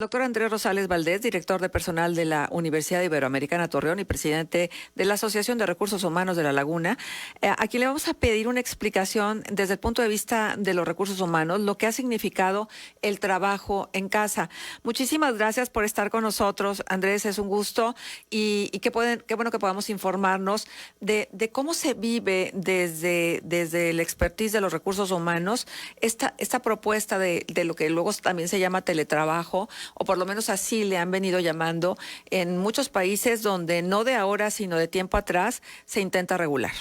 Doctor Andrés Rosales Valdés, director de personal de la Universidad Iberoamericana Torreón y presidente de la Asociación de Recursos Humanos de La Laguna, a quien le vamos a pedir una explicación desde el punto de vista de los recursos humanos, lo que ha significado el trabajo en casa. Muchísimas gracias por estar con nosotros, Andrés, es un gusto y qué bueno que podamos informarnos de cómo se vive desde el expertise de los recursos humanos esta propuesta de lo que luego también se llama teletrabajo, o por lo menos así le han venido llamando en muchos países donde no de ahora, sino de tiempo atrás, se intenta regular.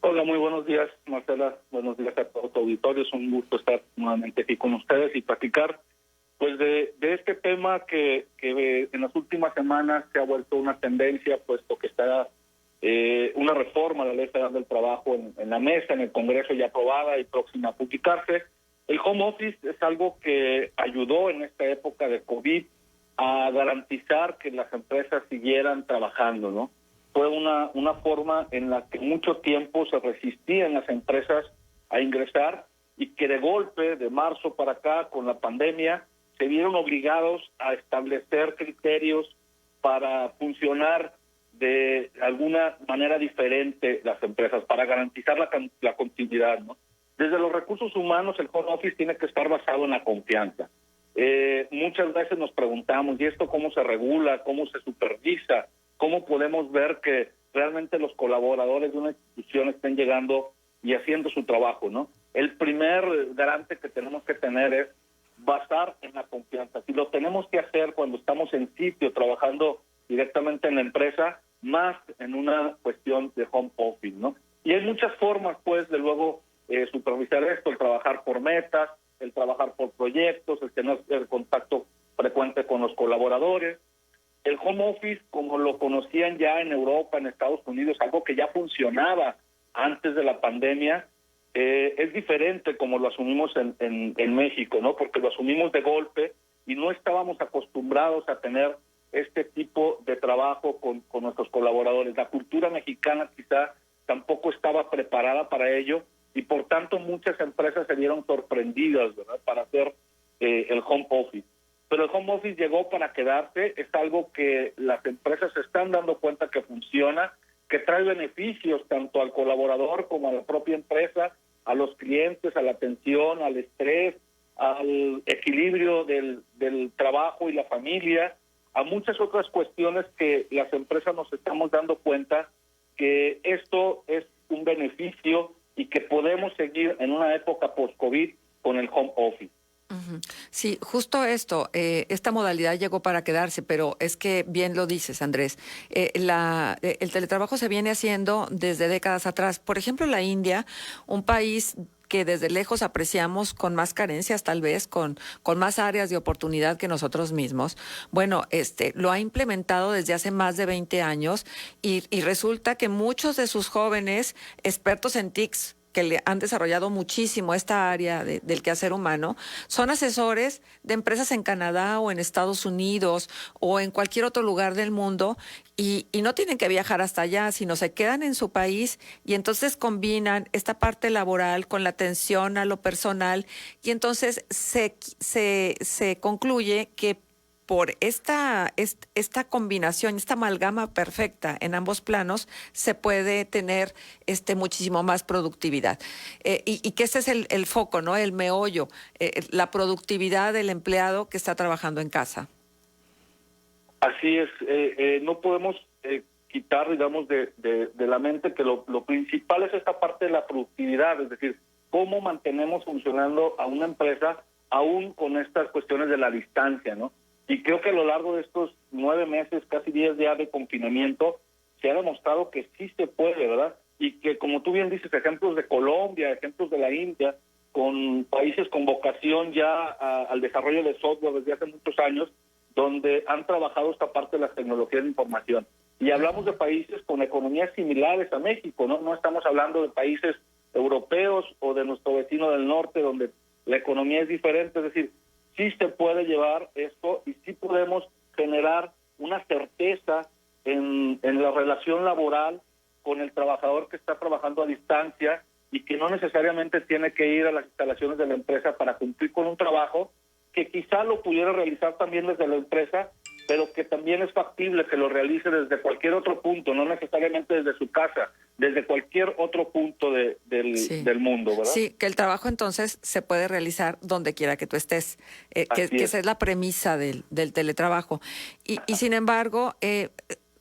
Hola, muy buenos días, Marcela. Buenos días a todo tu auditorio. Es un gusto estar nuevamente aquí con ustedes y platicar pues de este tema que en las últimas semanas se ha vuelto una tendencia, puesto que está una reforma a la Ley Federal del Trabajo en la mesa, en el Congreso ya aprobada y próxima a publicarse. El home office es algo que ayudó en esta época de COVID a garantizar que las empresas siguieran trabajando, ¿no? Fue una forma en la que mucho tiempo se resistían las empresas a ingresar y que de golpe, de marzo para acá, con la pandemia, se vieron obligados a establecer criterios para funcionar de alguna manera diferente las empresas, para garantizar la continuidad, ¿no? Desde los recursos humanos, el home office tiene que estar basado en la confianza. Muchas veces nos preguntamos, ¿y esto cómo se regula? ¿Cómo se supervisa? ¿Cómo podemos ver que realmente los colaboradores de una institución estén llegando y haciendo su trabajo, ¿no? El primer garante que tenemos que tener es basar en la confianza. Si lo tenemos que hacer cuando estamos en sitio, trabajando directamente en la empresa, más en una cuestión de home office, ¿no? Y hay muchas formas, pues, de luego supervisar esto, el trabajar por metas, el trabajar por proyectos, el tener el contacto frecuente con los colaboradores. El home office, como lo conocían ya en Europa, en Estados Unidos, algo que ya funcionaba antes de la pandemia, es diferente como lo asumimos en México, ¿no? Porque lo asumimos de golpe y no estábamos acostumbrados a tener este tipo de trabajo con nuestros colaboradores. La cultura mexicana quizá tampoco estaba preparada para ello, y por tanto muchas empresas se vieron sorprendidas, ¿verdad?, para hacer el home office. Pero el home office llegó para quedarse, es algo que las empresas se están dando cuenta que funciona, que trae beneficios tanto al colaborador como a la propia empresa, a los clientes, a la atención, al estrés, al equilibrio del trabajo y la familia, a muchas otras cuestiones que las empresas nos estamos dando cuenta que esto es un beneficio y que podemos seguir en una época post-COVID con el home office. Sí, justo esto, esta modalidad llegó para quedarse, pero es que bien lo dices, Andrés, el teletrabajo se viene haciendo desde décadas atrás. Por ejemplo, la India, un país que desde lejos apreciamos con más carencias, tal vez, con más áreas de oportunidad que nosotros mismos. Bueno, lo ha implementado desde hace más de 20 años y resulta que muchos de sus jóvenes expertos en TICs, que le han desarrollado muchísimo esta área del quehacer humano, son asesores de empresas en Canadá o en Estados Unidos o en cualquier otro lugar del mundo y no tienen que viajar hasta allá, sino se quedan en su país y entonces combinan esta parte laboral con la atención a lo personal y entonces se concluye que por esta combinación, esta amalgama perfecta en ambos planos, se puede tener muchísimo más productividad. Y que ese es el foco, ¿no? El meollo, la productividad del empleado que está trabajando en casa. Así es, no podemos quitar, digamos, de la mente que lo principal es esta parte de la productividad, es decir, cómo mantenemos funcionando a una empresa aún con estas cuestiones de la distancia, ¿no? Y creo que a lo largo de estos 9 meses, casi 10 días de confinamiento, se ha demostrado que sí se puede, ¿verdad? Y que, como tú bien dices, ejemplos de Colombia, ejemplos de la India, con países con vocación ya al desarrollo de software desde hace muchos años, donde han trabajado esta parte de las tecnologías de información. Y hablamos de países con economías similares a México, ¿no? No estamos hablando de países europeos o de nuestro vecino del norte, donde la economía es diferente, es decir, sí se puede llevar esto y sí podemos generar una certeza en la relación laboral con el trabajador que está trabajando a distancia y que no necesariamente tiene que ir a las instalaciones de la empresa para cumplir con un trabajo que quizá lo pudiera realizar también desde la empresa, pero que también es factible que lo realice desde cualquier otro punto, no necesariamente desde su casa, desde cualquier otro punto del mundo, ¿verdad? Sí, que el trabajo entonces se puede realizar donde quiera que tú estés, que esa es la premisa del teletrabajo. Y sin embargo,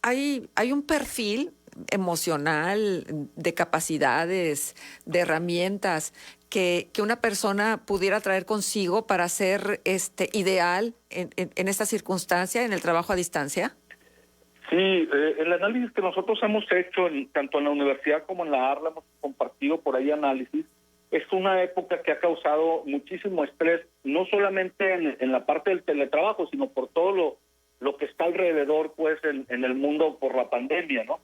hay un perfil emocional, de capacidades, de herramientas que una persona pudiera traer consigo para ser ideal en esta circunstancia, en el trabajo a distancia. Sí, el análisis que nosotros hemos hecho, tanto en la universidad como en la ARLA, hemos compartido por ahí análisis, es una época que ha causado muchísimo estrés, no solamente en la parte del teletrabajo, sino por todo lo que está alrededor, pues, en el mundo por la pandemia, ¿no?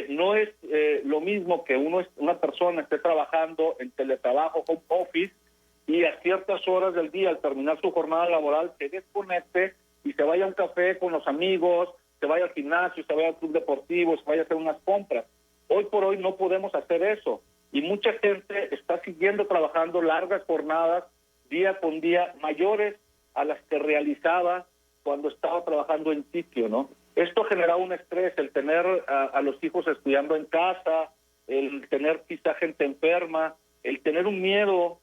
No es lo mismo que una persona esté trabajando en teletrabajo, home office, y a ciertas horas del día, al terminar su jornada laboral, se desconecte y se vaya a un café con los amigos, se vaya al gimnasio, se vaya al club deportivo, se vaya a hacer unas compras. Hoy por hoy no podemos hacer eso. Y mucha gente está siguiendo trabajando largas jornadas, día con día, mayores a las que realizaba cuando estaba trabajando en sitio, ¿no? Esto genera un estrés, el tener a los hijos estudiando en casa, el tener quizá gente enferma, el tener un miedo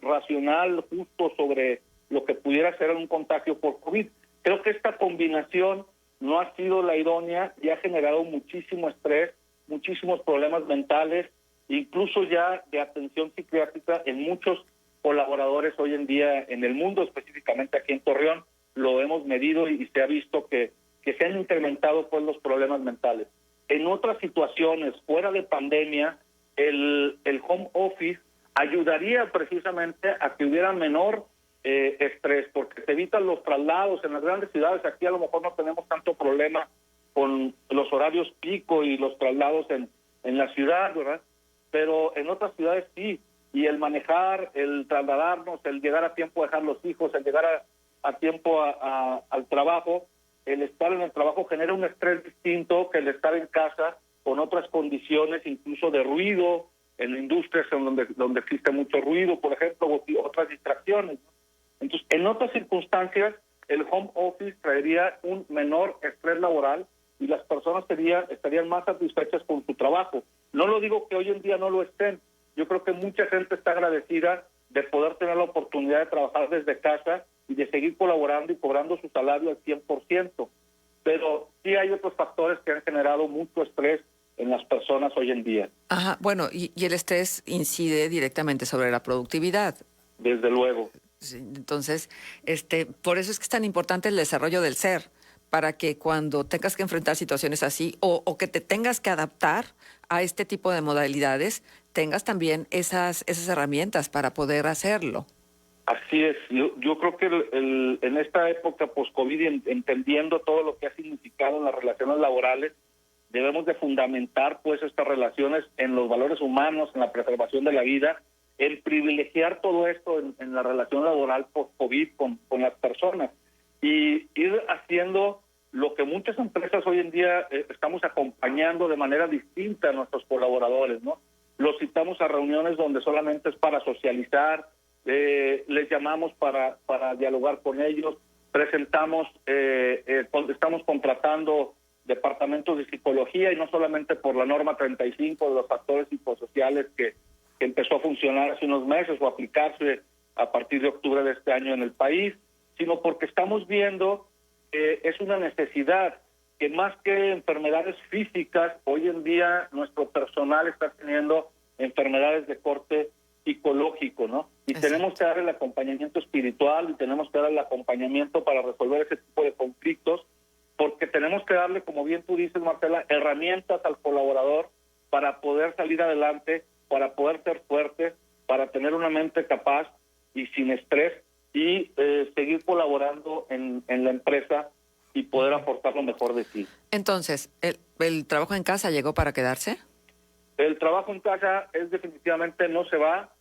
racional justo sobre lo que pudiera ser un contagio por COVID. Creo que esta combinación no ha sido la idónea y ha generado muchísimo estrés, muchísimos problemas mentales, incluso ya de atención psiquiátrica en muchos colaboradores hoy en día en el mundo, específicamente aquí en Torreón, lo hemos medido y se ha visto que se han incrementado pues los problemas mentales. En otras situaciones, fuera de pandemia, el home office ayudaría precisamente a que hubiera menor estrés, porque se evitan los traslados en las grandes ciudades. Aquí a lo mejor no tenemos tanto problema con los horarios pico y los traslados en la ciudad, ¿verdad? Pero en otras ciudades sí, y el manejar, el trasladarnos, el llegar a tiempo a dejar los hijos, el llegar a tiempo al trabajo, el estar en el trabajo genera un estrés distinto que el estar en casa con otras condiciones, incluso de ruido, en industrias donde existe mucho ruido, por ejemplo, o otras distracciones, ¿no? Entonces, en otras circunstancias, el home office traería un menor estrés laboral y las personas estarían más satisfechas con su trabajo. No lo digo que hoy en día no lo estén. Yo creo que mucha gente está agradecida de poder tener la oportunidad de trabajar desde casa y de seguir colaborando y cobrando su salario al 100%. Pero sí hay otros factores que han generado mucho estrés en las personas hoy en día. Ajá, bueno, y el estrés incide directamente sobre la productividad. Desde luego. Sí, entonces, por eso es que es tan importante el desarrollo del ser, para que cuando tengas que enfrentar situaciones así o que te tengas que adaptar a este tipo de modalidades, tengas también esas herramientas para poder hacerlo. Así es. Yo creo que en esta época post-COVID, entendiendo todo lo que ha significado en las relaciones laborales, debemos de fundamentar pues estas relaciones en los valores humanos, en la preservación de la vida, el privilegiar todo esto en la relación laboral post-COVID con las personas y ir haciendo lo que muchas empresas hoy en día estamos acompañando de manera distinta a nuestros colaboradores, ¿no? Los citamos a reuniones donde solamente es para socializar, les llamamos para dialogar con ellos, presentamos, estamos contratando departamentos de psicología y no solamente por la norma 35 de los factores psicosociales que empezó a funcionar hace unos meses o a aplicarse a partir de octubre de este año en el país, sino porque estamos viendo que es una necesidad, que más que enfermedades físicas, hoy en día nuestro personal está teniendo enfermedades de corte psicológico, ¿no? Y tenemos que dar el acompañamiento espiritual y tenemos que dar el acompañamiento para resolver ese tipo de conflictos, porque tenemos que darle, como bien tú dices, Marcela, herramientas al colaborador para poder salir adelante, para poder ser fuerte, para tener una mente capaz y sin estrés y seguir colaborando en la empresa y poder aportar lo mejor de sí. Entonces, ¿el trabajo en casa llegó para quedarse? El trabajo en casa definitivamente no se va,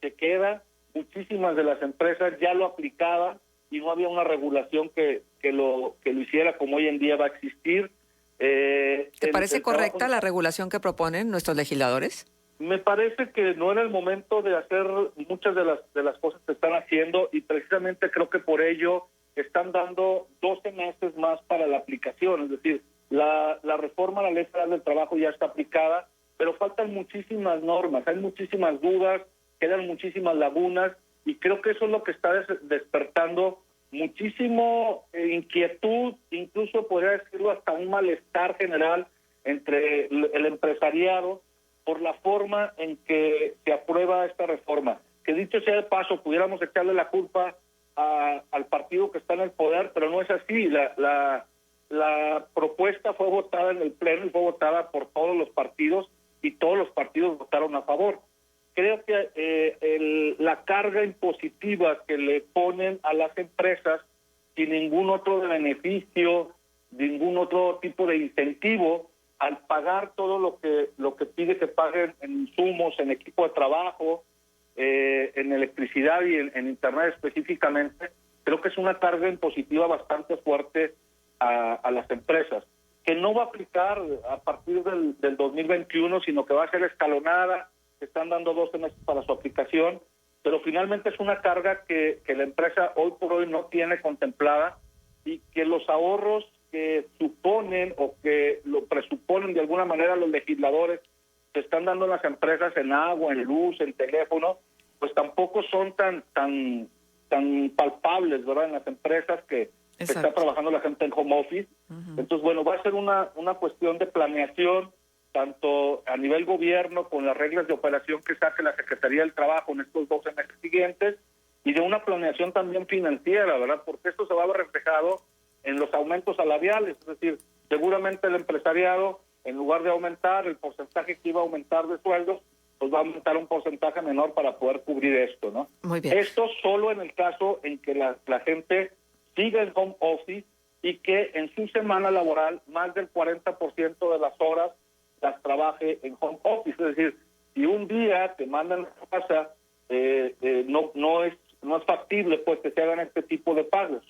se queda. Muchísimas de las empresas ya lo aplicaban y no había una regulación que lo hiciera como hoy en día va a existir. ¿Te parece correcta la regulación que proponen nuestros legisladores? Me parece que no era el momento de hacer muchas de las cosas que están haciendo, y precisamente creo que por ello están dando 12 meses más para la aplicación. Es decir, la reforma a la Ley Federal del Trabajo ya está aplicada, pero faltan muchísimas normas, hay muchísimas dudas, quedan muchísimas lagunas, y creo que eso es lo que está despertando muchísimo inquietud, incluso podría decirlo hasta un malestar general entre el empresariado por la forma en que se aprueba esta reforma. Que dicho sea de paso, pudiéramos echarle la culpa al partido que está en el poder, pero no es así. La propuesta fue votada en el Pleno y fue votada por todos los partidos, y todos los partidos votaron a favor. Creo que la carga impositiva que le ponen a las empresas sin ningún otro beneficio, ningún otro tipo de incentivo, al pagar todo lo que pide que paguen en insumos, en equipo de trabajo, en electricidad y en internet específicamente, creo que es una carga impositiva bastante fuerte a las empresas, que no va a aplicar a partir del 2021, sino que va a ser escalonada. Están dando 12 meses para su aplicación, pero finalmente es una carga que la empresa hoy por hoy no tiene contemplada, y que los ahorros que suponen o que lo presuponen de alguna manera los legisladores que están dando las empresas en agua, en luz, en teléfono, pues tampoco son tan palpables, ¿verdad?, en las empresas que está trabajando la gente en home office. Uh-huh. Entonces, bueno, va a ser una cuestión de planeación, tanto a nivel gobierno, con las reglas de operación que saque la Secretaría del Trabajo en estos 12 meses siguientes, y de una planeación también financiera, ¿verdad?, porque esto se va a ver reflejado en los aumentos salariales. Es decir, seguramente el empresariado, en lugar de aumentar el porcentaje que iba a aumentar de sueldos, pues va a aumentar un porcentaje menor para poder cubrir esto, ¿no? Muy bien. Esto solo en el caso en que la gente siga en home office, y que en su semana laboral más del 40% de las horas las trabaje en home office. Es decir, si un día te mandan a casa, no es factible pues que se hagan este tipo de pagos.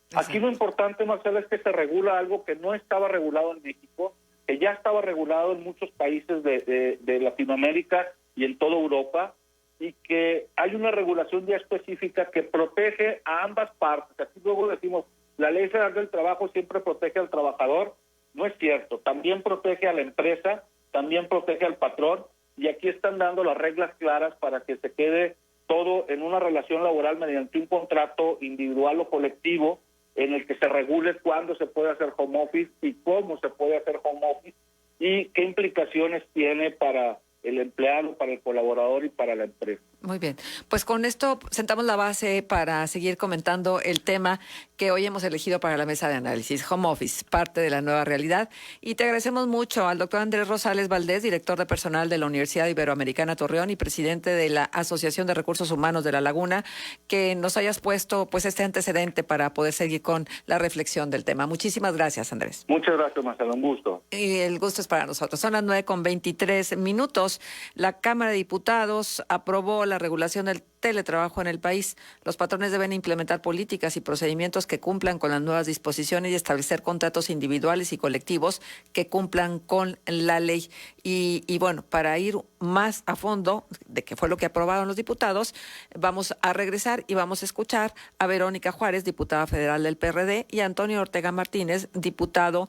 Exacto. Aquí lo importante, Marcela, es que se regula algo que no estaba regulado en México, que ya estaba regulado en muchos países de Latinoamérica y en toda Europa, y que hay una regulación ya específica que protege a ambas partes. Aquí luego decimos, la Ley Federal del Trabajo siempre protege al trabajador. No es cierto, también protege a la empresa, también protege al patrón, y aquí están dando las reglas claras para que se quede todo en una relación laboral mediante un contrato individual o colectivo, en el que se regule cuándo se puede hacer home office y cómo se puede hacer home office, y qué implicaciones tiene para el empleado, para el colaborador y para la empresa. Muy bien, pues con esto sentamos la base para seguir comentando el tema que hoy hemos elegido para la mesa de análisis, home office, parte de la nueva realidad. Y te agradecemos mucho al doctor Andrés Rosales Valdés, director de personal de la Universidad Iberoamericana Torreón y presidente de la Asociación de Recursos Humanos de La Laguna, que nos hayas puesto pues este antecedente para poder seguir con la reflexión del tema. Muchísimas gracias, Andrés. Muchas gracias, Marcelo, un gusto. Y el gusto es para nosotros. Son las 9:23. La Cámara de Diputados aprobó la regulación del teletrabajo en el país. Los patrones deben implementar políticas y procedimientos que cumplan con las nuevas disposiciones y establecer contratos individuales y colectivos que cumplan con la ley. Y bueno, para ir más a fondo de qué fue lo que aprobaron los diputados, vamos a regresar y vamos a escuchar a Verónica Juárez, diputada federal del PRD, y a Antonio Ortega Martínez, diputado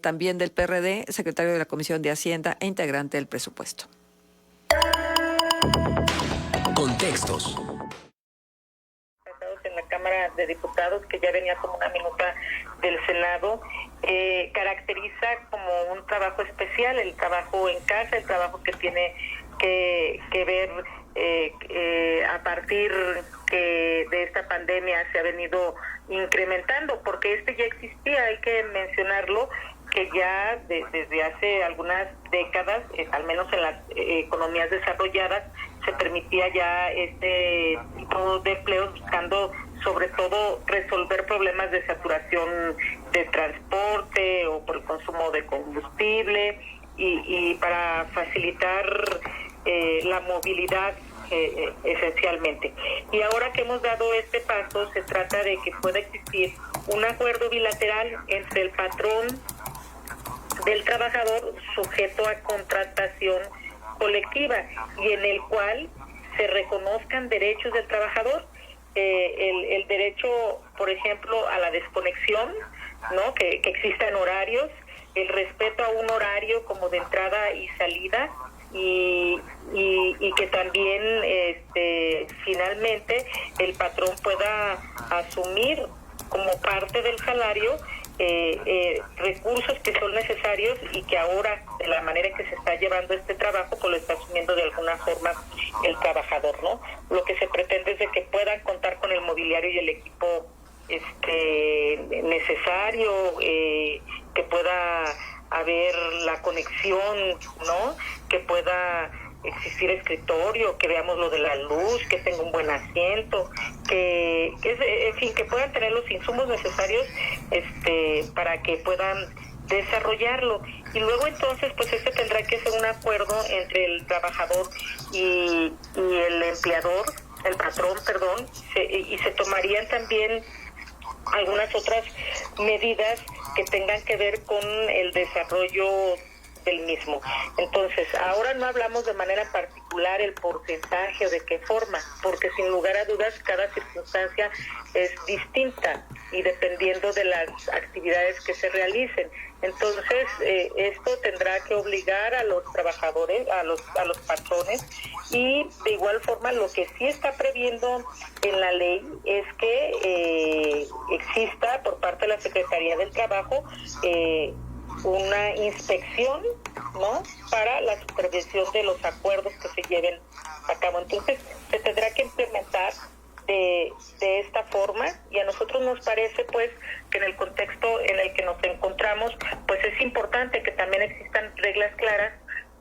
también del PRD, secretario de la Comisión de Hacienda e integrante del presupuesto. Contextos. En la Cámara de Diputados, que ya venía como una minuta del Senado, caracteriza como un trabajo especial, el trabajo en casa, el trabajo que tiene que ver a partir de esta pandemia se ha venido incrementando, porque ya existía, hay que mencionarlo, que ya desde hace algunas décadas, al menos en las economías desarrolladas, se permitía ya este tipo de empleos buscando sobre todo resolver problemas de saturación de transporte o por el consumo de combustible y para facilitar la movilidad esencialmente. Y ahora que hemos dado este paso, se trata de que pueda existir un acuerdo bilateral entre el patrón del trabajador sujeto a contratación colectiva y en el cual se reconozcan derechos del trabajador, el derecho, por ejemplo, a la desconexión, ¿no? Que existan horarios, el respeto a un horario como de entrada y salida, y que también finalmente el patrón pueda asumir como parte del salario recursos que son necesarios y que ahora, de la manera en que se está llevando este trabajo, pues lo está asumiendo de alguna forma el trabajador, ¿no? Lo que se pretende es de que puedan contar con el mobiliario y el equipo necesario, que pueda haber la conexión, ¿no? Que pueda existir escritorio, que veamos lo de la luz, que tenga un buen asiento, en fin, que puedan tener los insumos necesarios para que puedan desarrollarlo. Y luego entonces pues tendrá que ser un acuerdo entre el trabajador y el empleador, el patrón, perdón, y se tomarían también algunas otras medidas que tengan que ver con el desarrollo del mismo. Entonces, ahora no hablamos de manera particular el porcentaje o de qué forma, porque sin lugar a dudas cada circunstancia es distinta y dependiendo de las actividades que se realicen. Entonces, esto tendrá que obligar a los trabajadores, a los patrones, y de igual forma lo que sí está previendo en la ley es que exista por parte de la Secretaría del Trabajo una inspección, ¿no?, para la supervisión de los acuerdos que se lleven a cabo. Entonces, se tendrá que implementar de esta forma, y a nosotros nos parece pues que en el contexto en el que nos encontramos pues es importante que también existan reglas claras,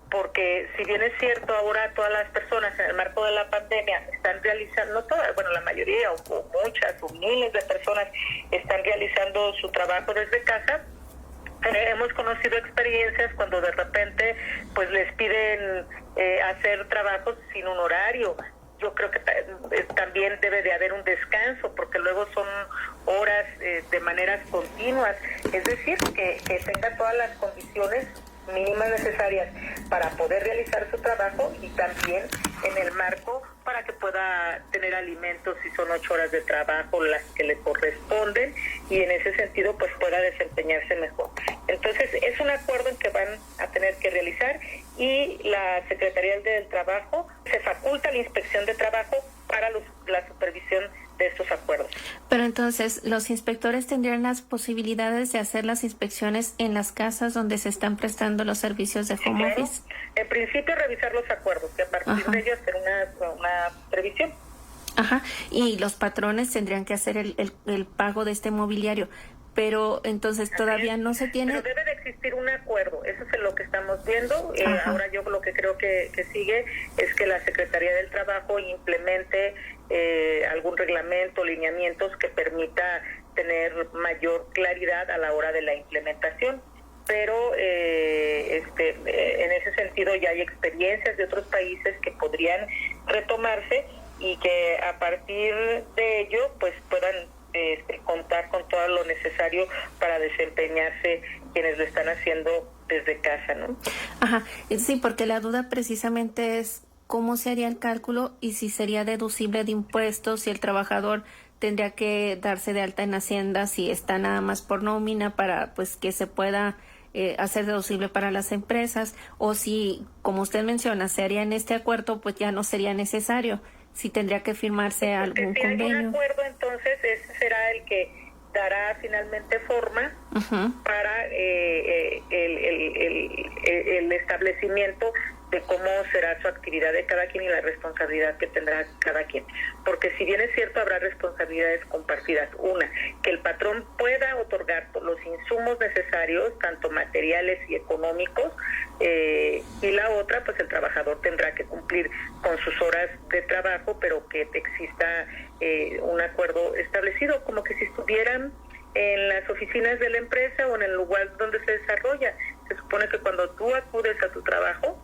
porque si bien es cierto ahora todas las personas en el marco de la pandemia están realizando, no todas, bueno, la mayoría o muchas o miles de personas están realizando su trabajo desde casa, hemos conocido experiencias cuando de repente pues les piden hacer trabajos sin un horario. Yo creo que también debe de haber un descanso, porque luego son horas de maneras continuas, es decir, que tenga todas las condiciones mínimas necesarias para poder realizar su trabajo, y también en el marco para que pueda tener alimentos si son 8 horas de trabajo las que le corresponden, y en ese sentido pues pueda desempeñarse mejor. Entonces es un acuerdo en que van a tener que realizar, y la Secretaría del Trabajo se faculta la inspección de trabajo para la supervisión de estos acuerdos. Pero entonces, ¿los inspectores tendrían las posibilidades de hacer las inspecciones en las casas donde se están prestando los servicios de home office? En principio, revisar los acuerdos y a partir de ellos hacer una previsión. Ajá, y los patrones tendrían que hacer el pago de este mobiliario, pero entonces todavía no se tiene... Pero debe de existir un acuerdo, eso es lo que estamos viendo. Ahora yo lo que creo que sigue es que la Secretaría del Trabajo implemente algún reglamento, lineamientos que permita tener mayor claridad a la hora de la implementación. Pero en ese sentido ya hay experiencias de otros países que podrían retomarse y que a partir de ello pues puedan contar con todo lo necesario para desempeñarse quienes lo están haciendo desde casa, ¿no? Ajá, sí, porque la duda precisamente es cómo se haría el cálculo y si sería deducible de impuestos, si el trabajador tendría que darse de alta en Hacienda, si está nada más por nómina para pues que se pueda hacer deducible para las empresas, o si, como usted menciona, se haría en este acuerdo, pues ya no sería necesario, si tendría que firmarse algún convenio. Si hay un acuerdo, entonces ese será el que dará finalmente forma para el establecimiento de cómo será su actividad de cada quien y la responsabilidad que tendrá cada quien. Porque si bien es cierto, habrá responsabilidades compartidas. Una, que el patrón pueda otorgar los insumos necesarios, tanto materiales y económicos, y la otra, pues el trabajador tendrá que cumplir con sus horas de trabajo, pero que exista un acuerdo establecido, como que si estuvieran en las oficinas de la empresa o en el lugar donde se desarrolla. Se supone que cuando tú acudes a tu trabajo,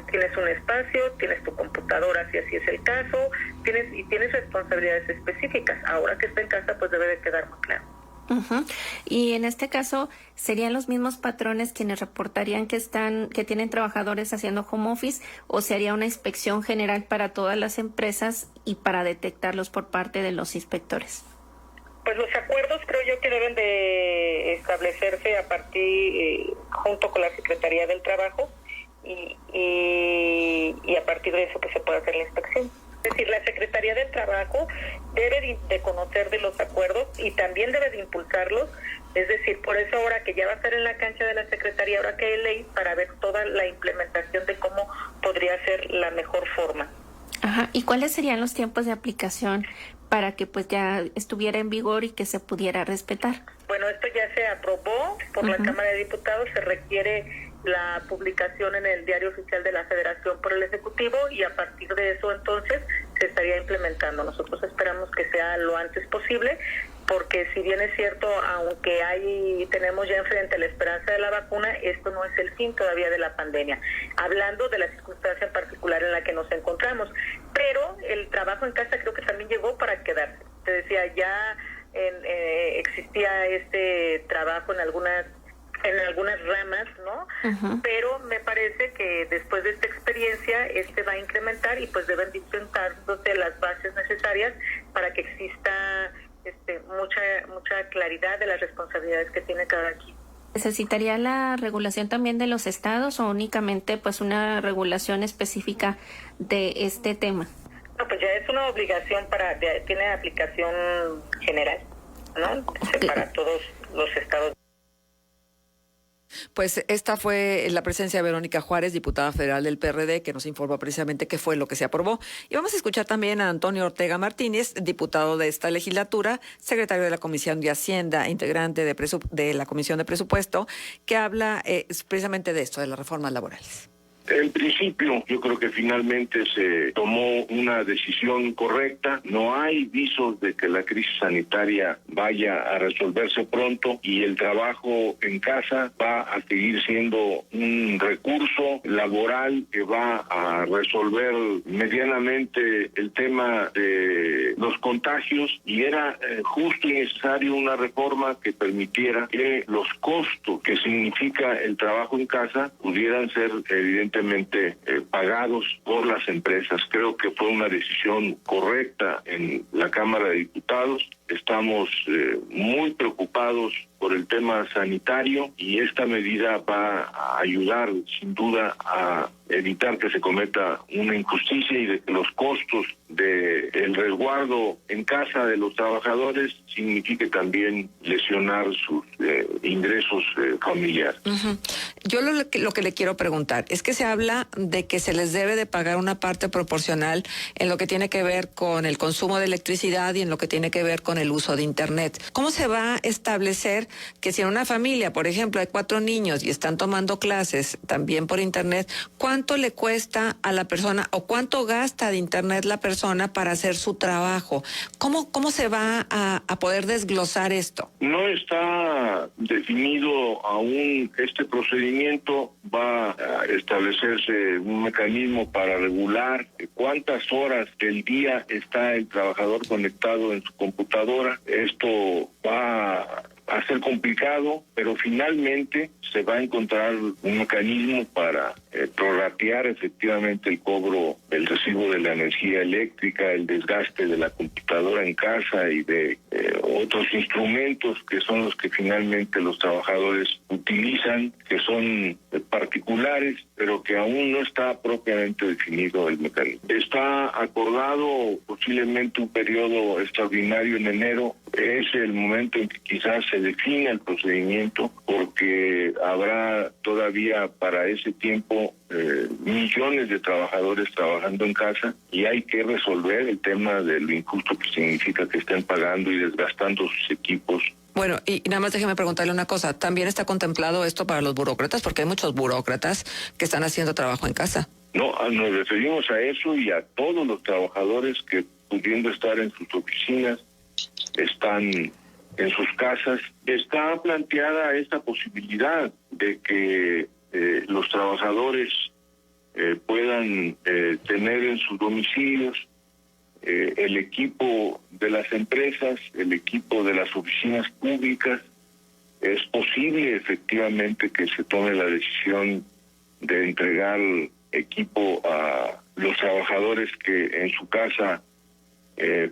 tienes un espacio, tienes tu computadora, si así es el caso, tienes responsabilidades específicas. Ahora que está en casa, pues debe de quedar muy claro. Ujú. Y en este caso, ¿serían los mismos patrones quienes reportarían que tienen trabajadores haciendo home office, o se haría una inspección general para todas las empresas y para detectarlos por parte de los inspectores? Pues los acuerdos creo yo que deben de establecerse a partir, junto con la Secretaría del Trabajo, y a partir de eso que se puede hacer la inspección. Es decir, la Secretaría del Trabajo debe de conocer de los acuerdos y también debe de impulsarlos. Es decir, por eso ahora que ya va a estar en la cancha de la Secretaría, ahora que hay ley, para ver toda la implementación de cómo podría ser la mejor forma. Ajá. ¿Y cuáles serían los tiempos de aplicación para que pues ya estuviera en vigor y que se pudiera respetar? Bueno, esto ya se aprobó por la Cámara de Diputados, se requiere la publicación en el Diario Oficial de la Federación por el Ejecutivo, y a partir de eso entonces se estaría implementando. Nosotros esperamos que sea lo antes posible, porque si bien es cierto, aunque tenemos ya enfrente la esperanza de la vacuna, esto no es el fin todavía de la pandemia, hablando de la circunstancia en particular en la que nos encontramos. Pero el trabajo en casa creo que también llegó para quedarse. Te decía, ya existía este trabajo en algunas ramas, ¿no? Uh-huh. Pero me parece que después de esta experiencia, va a incrementar, y pues deben intentándose las bases necesarias para que exista mucha claridad de las responsabilidades que tiene cada quien. ¿Necesitaría la regulación también de los estados o únicamente pues una regulación específica de este tema? No, pues ya es una obligación tiene aplicación general, ¿no? Okay. Para todos los estados. Pues esta fue la presencia de Verónica Juárez, diputada federal del PRD, que nos informó precisamente qué fue lo que se aprobó. Y vamos a escuchar también a Antonio Ortega Martínez, diputado de esta legislatura, secretario de la Comisión de Hacienda, integrante de la Comisión de Presupuesto, que habla precisamente de esto, de las reformas laborales. En principio, yo creo que finalmente se tomó una decisión correcta. No hay visos de que la crisis sanitaria vaya a resolverse pronto, y el trabajo en casa va a seguir siendo un recurso laboral que va a resolver medianamente el tema de los contagios, y era justo y necesario una reforma que permitiera que los costos que significa el trabajo en casa pudieran ser evidentemente pagados por las empresas. Creo que fue una decisión correcta en la Cámara de Diputados. Estamos muy preocupados por el tema sanitario, y esta medida va a ayudar sin duda a evitar que se cometa una injusticia y de que los costos del resguardo en casa de los trabajadores signifique también lesionar sus ingresos familiares. Uh-huh. Yo lo que le quiero preguntar es que se habla de que se les debe de pagar una parte proporcional en lo que tiene que ver con el consumo de electricidad y en lo que tiene que ver con el uso de Internet. ¿Cómo se va a establecer que si en una familia, por ejemplo, hay 4 niños y están tomando clases también por Internet, cuánto le cuesta a la persona o cuánto gasta de Internet la persona para hacer su trabajo? ¿Cómo se va a poder desglosar esto? No está definido aún este procedimiento. Va a establecerse un mecanismo para regular cuántas horas del día está el trabajador conectado en su computadora. Esto va a ser complicado, pero finalmente se va a encontrar un mecanismo para prorratear efectivamente el cobro del recibo de la energía eléctrica, el desgaste de la computadora en casa y de otros instrumentos que son los que finalmente los trabajadores utilizan, que son particulares, pero que aún no está propiamente definido el mecanismo. Está acordado posiblemente un periodo extraordinario en enero. Es el momento en que quizás se defina el procedimiento, porque habrá todavía para ese tiempo millones de trabajadores trabajando en casa, y hay que resolver el tema de lo injusto que significa que estén pagando y desgastando sus equipos. Bueno, y nada más déjeme preguntarle una cosa. ¿También está contemplado esto para los burócratas? Porque hay muchos burócratas que están haciendo trabajo en casa. No, nos referimos a eso y a todos los trabajadores que, pudiendo estar en sus oficinas, están en sus casas. Está planteada esta posibilidad de que los trabajadores puedan tener en sus domicilios el equipo de las empresas, el equipo de las oficinas públicas. Es posible efectivamente que se tome la decisión de entregar equipo a los trabajadores que en su casa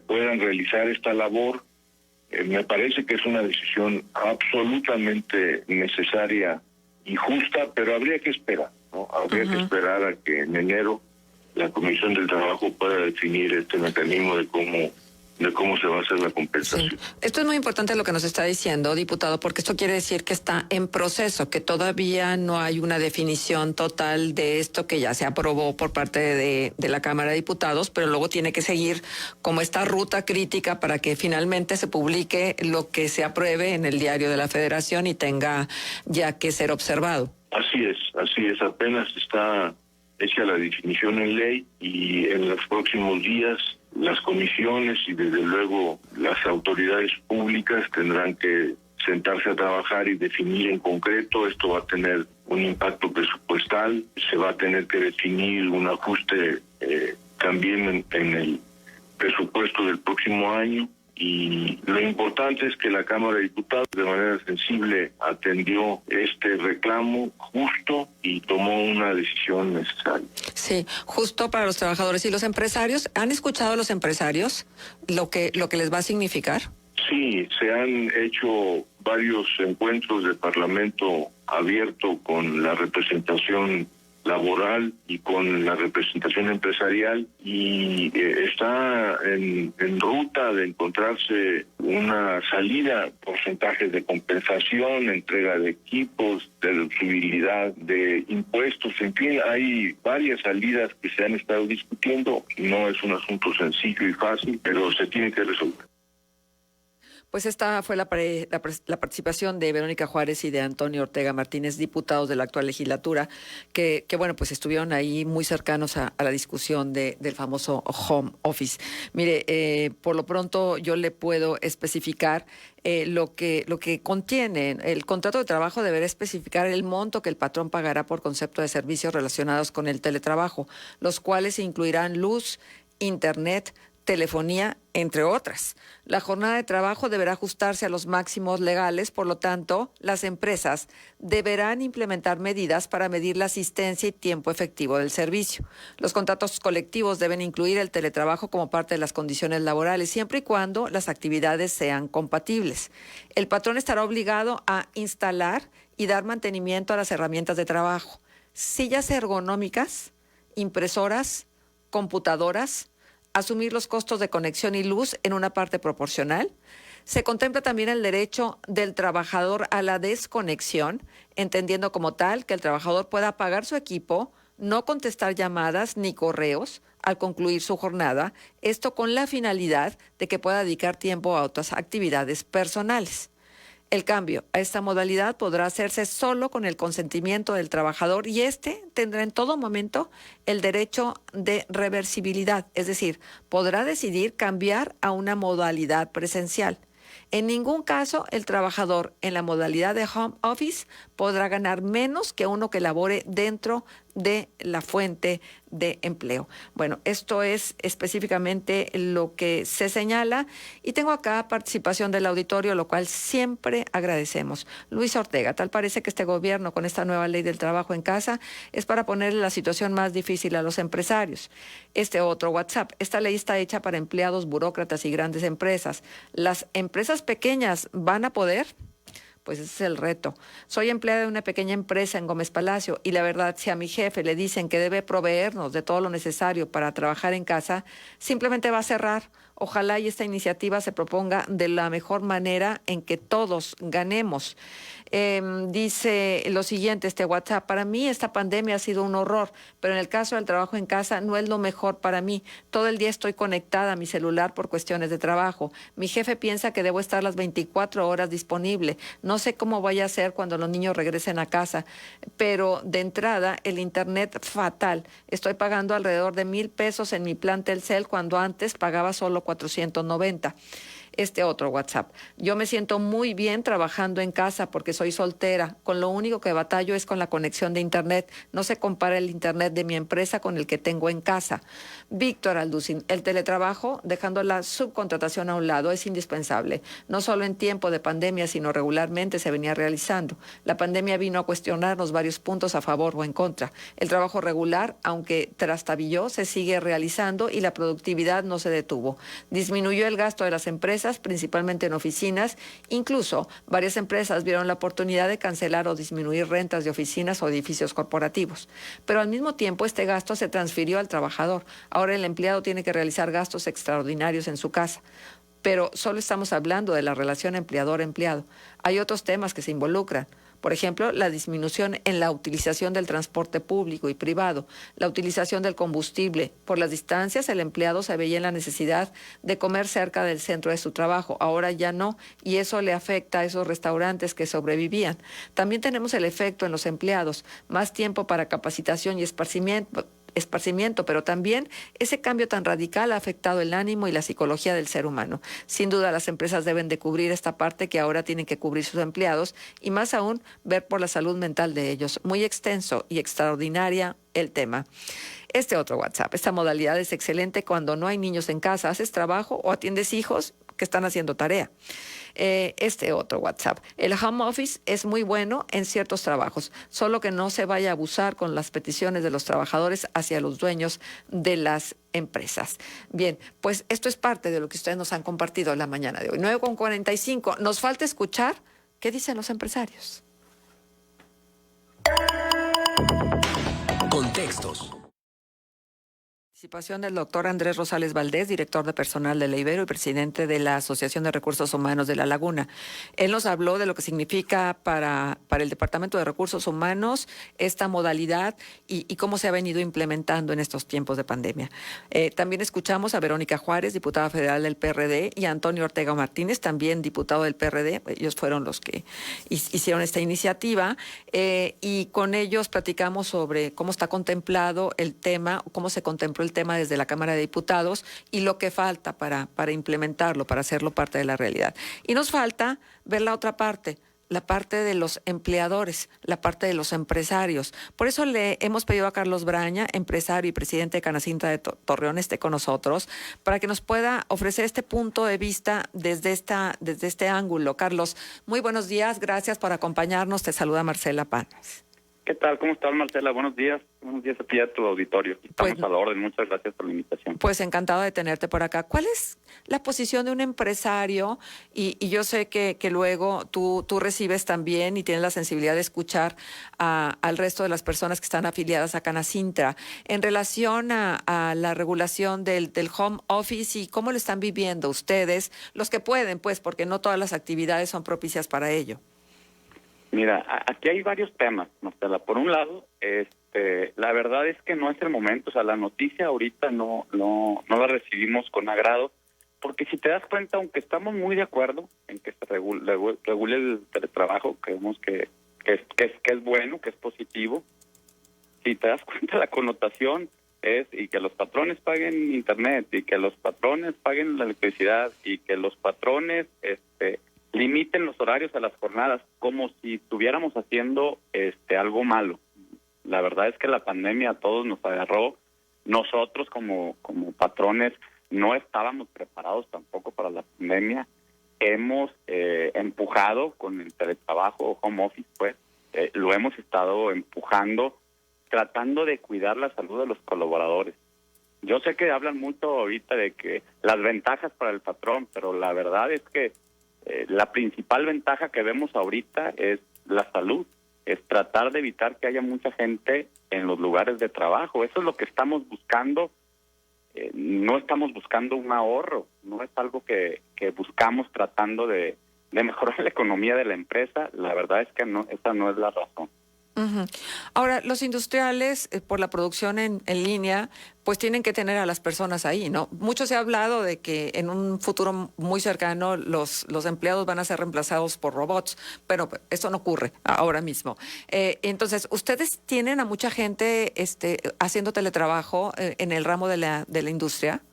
puedan realizar esta labor. Me parece que es una decisión absolutamente necesaria y justa, pero habría que esperar, ¿no? Habría que esperar a que en enero la Comisión del Trabajo pueda definir este mecanismo de cómo se va a hacer la compensación. Sí. Esto es muy importante lo que nos está diciendo, diputado, porque esto quiere decir que está en proceso, que todavía no hay una definición total de esto que ya se aprobó por parte de la Cámara de Diputados, pero luego tiene que seguir como esta ruta crítica para que finalmente se publique lo que se apruebe en el Diario de la Federación y tenga ya que ser observado. Así es, apenas está hecha la definición en ley y en los próximos días las comisiones y desde luego las autoridades públicas tendrán que sentarse a trabajar y definir en concreto. Esto va a tener un impacto presupuestal, se va a tener que definir un ajuste también en el presupuesto del próximo año. Y lo importante es que la Cámara de Diputados de manera sensible atendió este reclamo justo y tomó una decisión necesaria. Sí, justo para los trabajadores y los empresarios. ¿Han escuchado a los empresarios lo que les va a significar? Sí, se han hecho varios encuentros de parlamento abierto con la representación laboral y con la representación empresarial y está en ruta de encontrarse una salida, porcentajes de compensación, entrega de equipos, deducibilidad de impuestos, en fin, hay varias salidas que se han estado discutiendo. No es un asunto sencillo y fácil, pero se tiene que resolver. Pues esta fue la participación de Verónica Juárez y de Antonio Ortega Martínez, diputados de la actual legislatura, que bueno, pues estuvieron ahí muy cercanos a la discusión del famoso home office. Mire, por lo pronto yo le puedo especificar lo que contiene. El contrato de trabajo deberá especificar el monto que el patrón pagará por concepto de servicios relacionados con el teletrabajo, los cuales incluirán luz, internet, telefonía, entre otras. La jornada de trabajo deberá ajustarse a los máximos legales, por lo tanto, las empresas deberán implementar medidas para medir la asistencia y tiempo efectivo del servicio. Los contratos colectivos deben incluir el teletrabajo como parte de las condiciones laborales, siempre y cuando las actividades sean compatibles. El patrón estará obligado a instalar y dar mantenimiento a las herramientas de trabajo, sillas ergonómicas, impresoras, computadoras, asumir los costos de conexión y luz en una parte proporcional. Se contempla también el derecho del trabajador a la desconexión, entendiendo como tal que el trabajador pueda apagar su equipo, no contestar llamadas ni correos al concluir su jornada, esto con la finalidad de que pueda dedicar tiempo a otras actividades personales. El cambio a esta modalidad podrá hacerse solo con el consentimiento del trabajador y éste tendrá en todo momento el derecho de reversibilidad, es decir, podrá decidir cambiar a una modalidad presencial. En ningún caso el trabajador en la modalidad de home office podrá ganar menos que uno que labore dentro de la fuente de empleo. Bueno, esto es específicamente lo que se señala y tengo acá participación del auditorio, lo cual siempre agradecemos. Luis Ortega, tal parece que este gobierno con esta nueva ley del trabajo en casa es para ponerle la situación más difícil a los empresarios. Este otro WhatsApp, esta ley está hecha para empleados, burócratas y grandes empresas. ¿Las empresas pequeñas van a poder? Pues ese es el reto. Soy empleada de una pequeña empresa en Gómez Palacio y la verdad, si a mi jefe le dicen que debe proveernos de todo lo necesario para trabajar en casa, simplemente va a cerrar. Ojalá y esta iniciativa se proponga de la mejor manera en que todos ganemos. Dice lo siguiente, este WhatsApp: para mí esta pandemia ha sido un horror, pero en el caso del trabajo en casa no es lo mejor para mí. Todo el día estoy conectada a mi celular por cuestiones de trabajo. Mi jefe piensa que debo estar las 24 horas disponible. No sé cómo vaya a ser cuando los niños regresen a casa, pero de entrada el internet fatal. Estoy pagando alrededor de $1,000 en mi plan Telcel cuando antes pagaba solo 490. Este otro WhatsApp. Yo me siento muy bien trabajando en casa porque soy soltera. Con lo único que batallo es con la conexión de Internet. No se compara el Internet de mi empresa con el que tengo en casa. Víctor Alducin, el teletrabajo, dejando la subcontratación a un lado, es indispensable. No solo en tiempo de pandemia, sino regularmente se venía realizando. La pandemia vino a cuestionarnos varios puntos a favor o en contra. El trabajo regular, aunque trastabilló, se sigue realizando y la productividad no se detuvo. Disminuyó el gasto de las empresas, principalmente en oficinas. Incluso varias empresas vieron la oportunidad de cancelar o disminuir rentas de oficinas o edificios corporativos. Pero al mismo tiempo este gasto se transfirió al trabajador. Ahora el empleado tiene que realizar gastos extraordinarios en su casa. Pero solo estamos hablando de la relación empleador-empleado. Hay otros temas que se involucran. Por ejemplo, la disminución en la utilización del transporte público y privado, la utilización del combustible. Por las distancias, el empleado se veía en la necesidad de comer cerca del centro de su trabajo. Ahora ya no, y eso le afecta a esos restaurantes que sobrevivían. También tenemos el efecto en los empleados, más tiempo para capacitación y esparcimiento, pero también ese cambio tan radical ha afectado el ánimo y la psicología del ser humano. Sin duda, las empresas deben de cubrir esta parte que ahora tienen que cubrir sus empleados y más aún ver por la salud mental de ellos. Muy extenso y extraordinaria el tema. Este otro WhatsApp, esta modalidad es excelente cuando no hay niños en casa, haces trabajo o atiendes hijos que están haciendo tarea. Este otro WhatsApp. El home office es muy bueno en ciertos trabajos, solo que no se vaya a abusar con las peticiones de los trabajadores hacia los dueños de las empresas. Bien, pues esto es parte de lo que ustedes nos han compartido la mañana de hoy. 9:45. Nos falta escuchar qué dicen los empresarios. Contextos. Participación del doctor Andrés Rosales Valdés, director de personal de la Ibero y presidente de la Asociación de Recursos Humanos de La Laguna. Él nos habló de lo que significa para el Departamento de Recursos Humanos esta modalidad y cómo se ha venido implementando en estos tiempos de pandemia. También escuchamos a Verónica Juárez, diputada federal del PRD, y a Antonio Ortega Martínez, también diputado del PRD. Ellos fueron los que hicieron esta iniciativa y con ellos platicamos sobre cómo está contemplado el tema, cómo se contempló el tema desde la Cámara de Diputados y lo que falta para implementarlo, para hacerlo parte de la realidad. Y nos falta ver la otra parte, la parte de los empleadores, la parte de los empresarios. Por eso le hemos pedido a Carlos Braña, empresario y presidente de Canacintra de Torreón, esté con nosotros, para que nos pueda ofrecer este punto de vista desde este ángulo. Carlos, muy buenos días, gracias por acompañarnos. Te saluda Marcela Panes. ¿Qué tal? ¿Cómo estás, Marcela? Buenos días. Buenos días a ti y a tu auditorio. Estamos a la orden. Muchas gracias por la invitación. Pues encantada de tenerte por acá. ¿Cuál es la posición de un empresario? Y yo sé que luego tú recibes también y tienes la sensibilidad de escuchar al resto de las personas que están afiliadas a Canacintra en relación a la regulación del home office y cómo lo están viviendo ustedes, los que pueden, pues, porque no todas las actividades son propicias para ello. Mira, aquí hay varios temas, Marcela. Por un lado, la verdad es que no es el momento. O sea, la noticia ahorita no la recibimos con agrado, porque si te das cuenta, aunque estamos muy de acuerdo en que se regule el teletrabajo, creemos que es bueno, que es positivo, si te das cuenta la connotación es y que los patrones paguen internet, y que los patrones paguen la electricidad, y que los patrones limiten los horarios a las jornadas, como si estuviéramos haciendo algo malo. La verdad es que la pandemia a todos nos agarró. Nosotros como patrones no estábamos preparados tampoco para la pandemia. Hemos empujado con el teletrabajo o home office, pues, lo hemos estado empujando, tratando de cuidar la salud de los colaboradores. Yo sé que hablan mucho ahorita de que las ventajas para el patrón, pero la verdad es que la principal ventaja que vemos ahorita es la salud, es tratar de evitar que haya mucha gente en los lugares de trabajo. Eso es lo que estamos buscando. No estamos buscando un ahorro, no es algo que buscamos tratando de mejorar la economía de la empresa. La verdad es que esa no es la razón. Uh-huh. Ahora, los industriales, por la producción en línea, pues tienen que tener a las personas ahí, ¿no? Mucho se ha hablado de que en un futuro muy cercano los empleados van a ser reemplazados por robots, pero eso no ocurre ahora mismo. Entonces, ¿ustedes tienen a mucha gente haciendo teletrabajo en el ramo de la industria?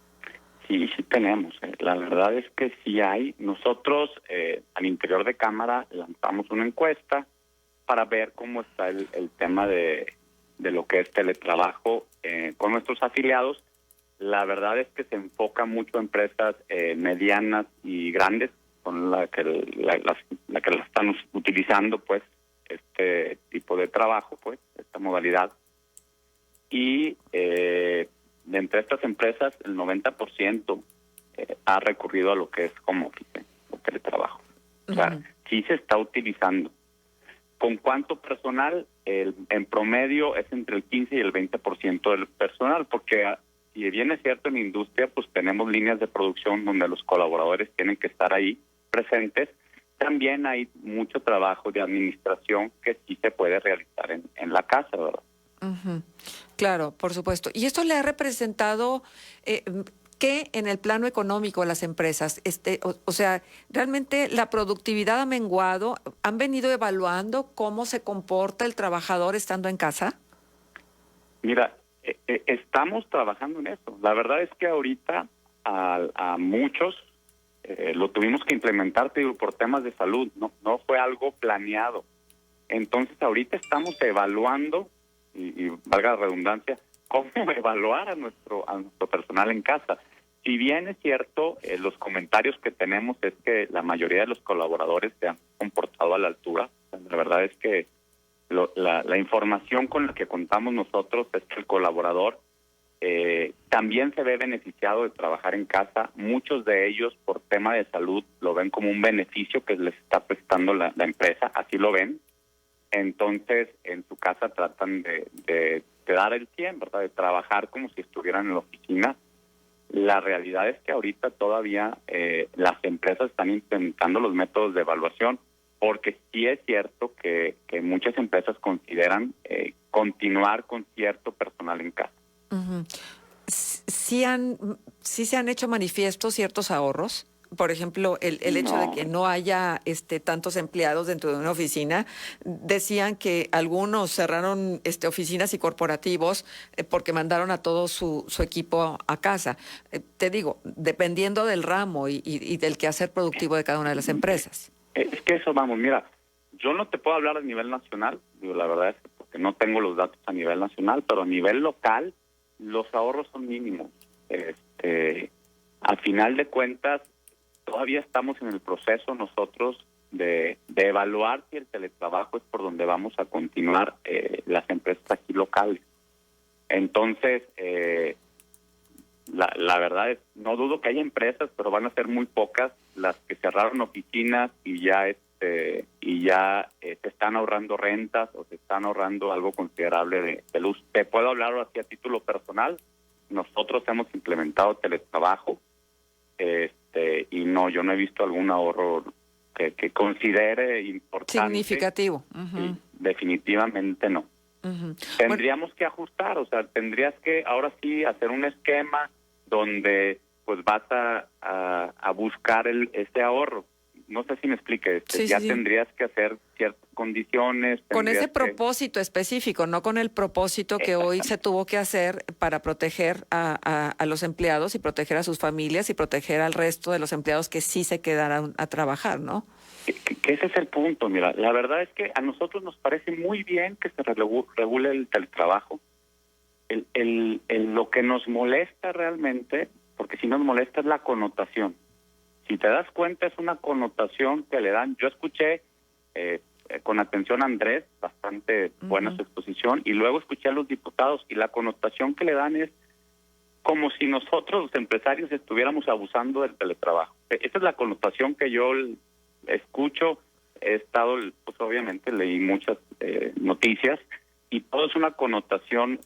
Sí, sí tenemos. La verdad es que sí hay. Nosotros al interior de Cámara lanzamos una encuesta para ver cómo está el tema de lo que es teletrabajo con nuestros afiliados. La verdad es que se enfoca mucho a empresas medianas y grandes, con la que la están utilizando, pues, este tipo de trabajo, pues, esta modalidad. Y de entre estas empresas, el 90% ha recurrido a lo que es home office, o teletrabajo. O sea, sí se está utilizando. ¿Con cuánto personal? En promedio es entre el 15 y el 20% del personal, porque si bien es cierto en la industria, pues tenemos líneas de producción donde los colaboradores tienen que estar ahí presentes. También hay mucho trabajo de administración que sí se puede realizar en la casa, ¿verdad? Claro, por supuesto. ¿Y esto le ha representado qué en el plano económico a las empresas? O sea, ¿realmente la productividad ha menguado? ¿Han venido evaluando cómo se comporta el trabajador estando en casa? Mira, estamos trabajando en eso. La verdad es que ahorita a muchos lo tuvimos que implementar, te digo, por temas de salud. No fue algo planeado. Entonces ahorita estamos evaluando, y valga la redundancia, cómo evaluar a nuestro personal en casa. Si bien es cierto, los comentarios que tenemos es que la mayoría de los colaboradores se han comportado a la altura. La verdad es que la información con la que contamos nosotros es que el colaborador también se ve beneficiado de trabajar en casa. Muchos de ellos, por tema de salud, lo ven como un beneficio que les está prestando la empresa, así lo ven. Entonces, en su casa tratan de dar el 100, ¿verdad? De trabajar como si estuvieran en la oficina. La realidad es que ahorita todavía las empresas están implementando los métodos de evaluación, porque sí es cierto que muchas empresas consideran continuar con cierto personal en casa. ¿Sí se han hecho manifiestos ciertos ahorros? Por ejemplo, el hecho de que no haya tantos empleados dentro de una oficina. Decían que algunos cerraron oficinas y corporativos porque mandaron a todo su equipo a casa. Te digo, dependiendo del ramo y del quehacer productivo de cada una de las empresas. Es que eso, vamos, mira, yo no te puedo hablar a nivel nacional, digo, la verdad es que porque no tengo los datos a nivel nacional, pero a nivel local los ahorros son mínimos. Al final de cuentas, todavía estamos en el proceso nosotros de evaluar si el teletrabajo es por donde vamos a continuar las empresas aquí locales. Entonces, la verdad es, no dudo que haya empresas, pero van a ser muy pocas las que cerraron oficinas y ya se están ahorrando rentas o se están ahorrando algo considerable de luz. Te puedo hablar así a título personal. Nosotros hemos implementado teletrabajo. Y no, yo no he visto algún ahorro que considere importante. Significativo. Sí, definitivamente no. Tendríamos que ajustar, o sea, tendrías que ahora sí hacer un esquema donde pues vas a buscar ese ahorro. No sé si me explique, tendrías que hacer ciertas condiciones. Con ese propósito específico, no con el propósito que hoy se tuvo que hacer para proteger a los empleados y proteger a sus familias y proteger al resto de los empleados que sí se quedaran a trabajar, ¿no? Que ese es el punto, mira, la verdad es que a nosotros nos parece muy bien que se regule el teletrabajo. Lo que nos molesta realmente, porque si nos molesta es la connotación. Si te das cuenta, es una connotación que le dan. Yo escuché con atención a Andrés, bastante buena su exposición, y luego escuché a los diputados, y la connotación que le dan es como si nosotros, los empresarios, estuviéramos abusando del teletrabajo. Esa es la connotación que yo escucho. He estado, pues obviamente leí muchas noticias, y todo es una connotación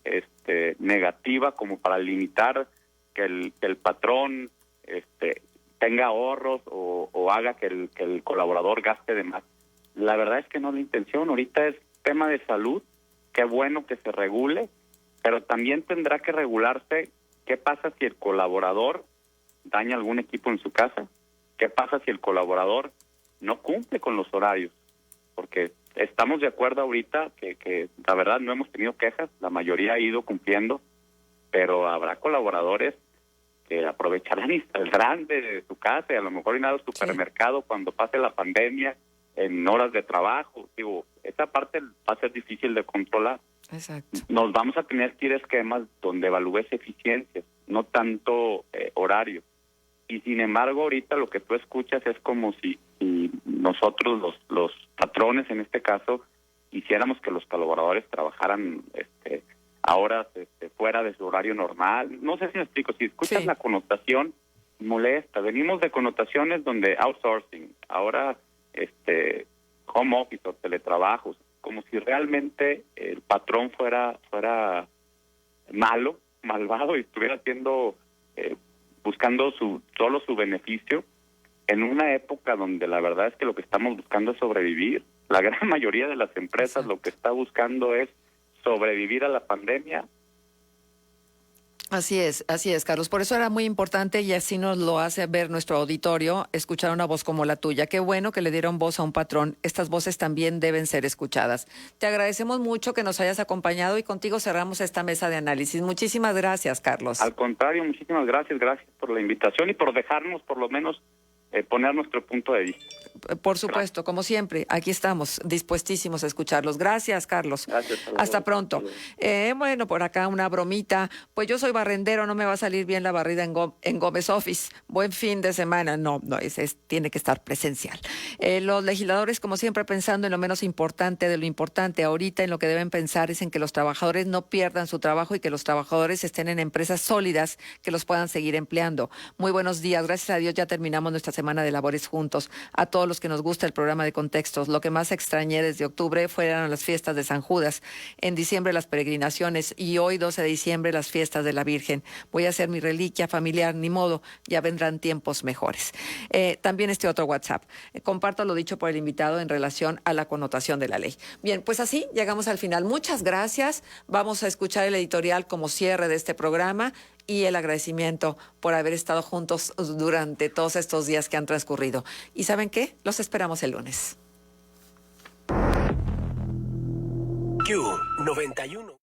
negativa, como para limitar que el patrón tenga ahorros o haga que el colaborador gaste de más. La verdad es que no es la intención. Ahorita es tema de salud. Qué bueno que se regule, pero también tendrá que regularse qué pasa si el colaborador daña algún equipo en su casa. ¿Qué pasa si el colaborador no cumple con los horarios? Porque estamos de acuerdo ahorita que la verdad no hemos tenido quejas, la mayoría ha ido cumpliendo, pero habrá colaboradores aprovecharán y saldrán de su casa y a lo mejor irán al supermercado cuando pase la pandemia en horas de trabajo. Digo, esa parte va a ser difícil de controlar. Exacto. Nos vamos a tener que ir a esquemas donde evalúes eficiencias, no tanto horario. Y sin embargo, ahorita lo que tú escuchas es como si nosotros, los patrones en este caso, hiciéramos que los colaboradores trabajaran a horas fuera de su horario normal. No sé si me explico. Si escuchas la connotación, molesta. Venimos de connotaciones donde outsourcing, ahora home office o teletrabajos, como si realmente el patrón fuera malvado y estuviera haciendo buscando solo su beneficio, en una época donde la verdad es que lo que estamos buscando es sobrevivir. La gran mayoría de las empresas lo que está buscando es sobrevivir a la pandemia. Así es, Carlos. Por eso era muy importante, y así nos lo hace ver nuestro auditorio, escuchar una voz como la tuya. Qué bueno que le dieron voz a un patrón. Estas voces también deben ser escuchadas. Te agradecemos mucho que nos hayas acompañado y contigo cerramos esta mesa de análisis. Muchísimas gracias, Carlos. Al contrario, muchísimas gracias. Gracias por la invitación y por dejarnos por lo menos poner nuestro punto de vista. Por supuesto, como siempre, aquí estamos dispuestísimos a escucharlos. Gracias, Carlos. Gracias. Hasta pronto. Bueno, por acá una bromita. Pues yo soy barrendero, no me va a salir bien la barrida en Gómez Office. Buen fin de semana. No, tiene que estar presencial. Los legisladores, como siempre, pensando en lo menos importante de lo importante ahorita, en lo que deben pensar es en que los trabajadores no pierdan su trabajo y que los trabajadores estén en empresas sólidas que los puedan seguir empleando. Muy buenos días. Gracias a Dios ya terminamos nuestra semana de labores juntos. A todos los que nos gusta el programa de Contextos, lo que más extrañé desde octubre fueron las fiestas de San Judas, en diciembre las peregrinaciones y hoy 12 de diciembre las fiestas de la Virgen. Voy a hacer mi reliquia familiar, ni modo, ya vendrán tiempos mejores. También otro WhatsApp. Comparto lo dicho por el invitado en relación a la connotación de la ley. Bien, pues así llegamos al final. Muchas gracias. Vamos a escuchar el editorial como cierre de este programa y el agradecimiento por haber estado juntos durante todos estos días que han transcurrido. ¿Y saben qué? Los esperamos el lunes. Q91.